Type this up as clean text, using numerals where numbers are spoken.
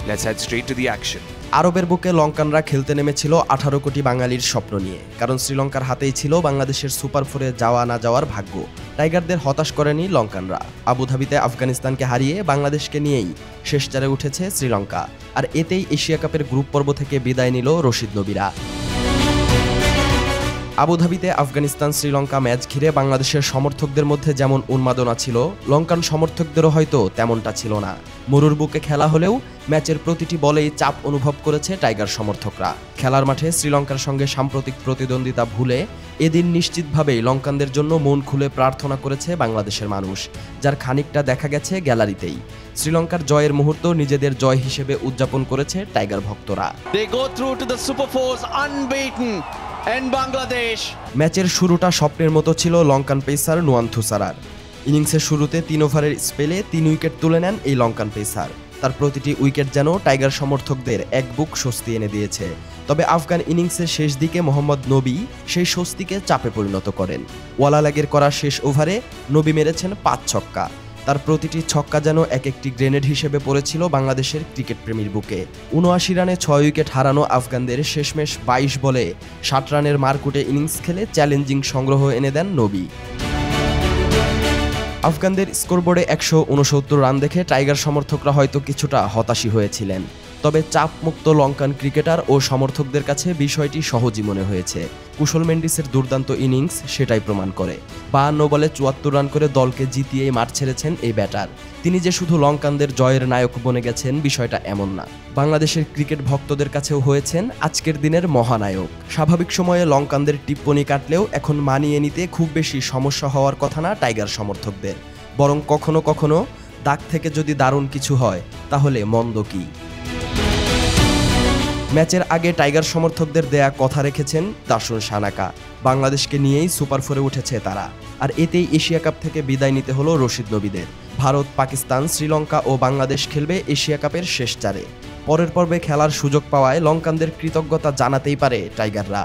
Let's head straight to the action. আরবের বুকে লঙ্কানরা খেলতে নেমেছিল 18 কোটি বাঙালির স্বপ্ন নিয়ে, কারণ শ্রীলঙ্কার হাতেই ছিল বাংলাদেশের সুপার ফোরে যাওয়া না যাওয়ার ভাগ্য। টাইগারদের হতাশ করেনি লঙ্কানরা। আবুধাবিতে আফগানিস্তানকে হারিয়ে বাংলাদেশকে নিয়েই শেষ চারে উঠেছে শ্রীলঙ্কা, আর এতেই এশিয়া কাপের গ্রুপ পর্ব থেকে বিদায় নিল রশিদ নবীরা। আবুধাবিতে আফগানিস্তান শ্রীলঙ্কা ম্যাচ ঘিরে বাংলাদেশের সমর্থকদের মধ্যে যেমন উন্মাদনা ছিল, লঙ্কান সমর্থকদেরও হয়তো তেমনটা ছিল না। মরুর বুকে খেলা হলেও ম্যাচের প্রতিটি বলেই চাপ অনুভব করেছে টাইগার সমর্থকরা। খেলার মাঠে শ্রীলঙ্কার সঙ্গে সাম্প্রতিক প্রতিদ্বন্দ্বিতা ভুলে এদিন নিশ্চিতভাবেই লঙ্কানদের জন্য মন খুলে প্রার্থনা করেছে বাংলাদেশের মানুষ, যার খানিকটা দেখা গেছে গ্যালারিতেই। শ্রীলঙ্কার জয়ের মুহূর্ত নিজেদের জয় হিসেবে উদযাপন করেছে টাইগার ভক্তরা। ম্যাচের শুরুটা স্বপ্নের মতো ছিল লঙ্কান পেসার নুয়ান থুসারার। ইনিংসের শুরুতে 3 ওভারের স্পেলে 3 উইকেট তুলে নেন এই লঙ্কান পেসার। তার প্রতিটি উইকেট যেন টাইগার সমর্থকদের এক বুক স্বস্তি এনে দিয়েছে। তবে আফগান ইনিংসের শেষ দিকে মোহাম্মদ নবী সেই স্বস্তিকে চাপে পরিণত করেন। ওয়ালালাগের করা শেষ ওভারে নবী মেরেছেন 5 ছক্কা। তার প্রতিটি ছক্কা যেন এক একটি গ্রেনেড হিসেবে পড়েছিল বাংলাদেশের ক্রিকেট প্রেমীর বুকে। ৭৯ রানে 6 উইকেট হারানো আফগানদের শেষমেশ 22 বলে 60 রানের মারকুটে ইনিংস খেলে চ্যালেঞ্জিং সংগ্রহ এনে দেন নবী। আফগানদের স্কোরবোর্ডে 169 রান দেখে টাইগার সমর্থকরা হয়তো কিছুটা হতাশই হয়েছিলেন। তবে চাপমুক্ত লঙ্কান ক্রিকেটার ও সমর্থকদের কাছে বিষয়টি সহজই মনে হয়েছে। কুশল মেন্ডিসের দুর্দান্ত ইনিংস সেটাই প্রমাণ করে। 52 বলে 74 রান করে দলকে জিতিয়েই মাঠ ছেড়েছেন এই ব্যাটার। তিনি যে শুধু লঙ্কানদের জয়ের নায়ক বনে গেছেন বিষয়টা এমন না, বাংলাদেশের ক্রিকেট ভক্তদের কাছেও হয়েছেন আজকের দিনের মহানায়ক। স্বাভাবিক সময়ে লঙ্কানদের টিপ্পনি কাটলেও এখন মানিয়ে নিতে খুব বেশি সমস্যা হওয়ার কথা না টাইগার সমর্থকদের, বরং কখনো কখনো দাগ থেকে যদি দারুণ কিছু হয় তাহলে মন্দ কি। ম্যাচের আগে টাইগার সমর্থকদের দেয়া কথা রেখেছেন দাসুন সানাকা। বাংলাদেশকে নিয়েই সুপার ফোরে উঠেছে তারা, আর এতেই এশিয়া কাপ থেকে বিদায় নিতে হলো রশিদ নবীদের। ভারত, পাকিস্তান, শ্রীলঙ্কা ও বাংলাদেশ খেলবে এশিয়া কাপের শেষ চারে। পরের পর্বে খেলার সুযোগ পাওয়ায় লঙ্কানদের কৃতজ্ঞতা জানাতেই পারে টাইগাররা।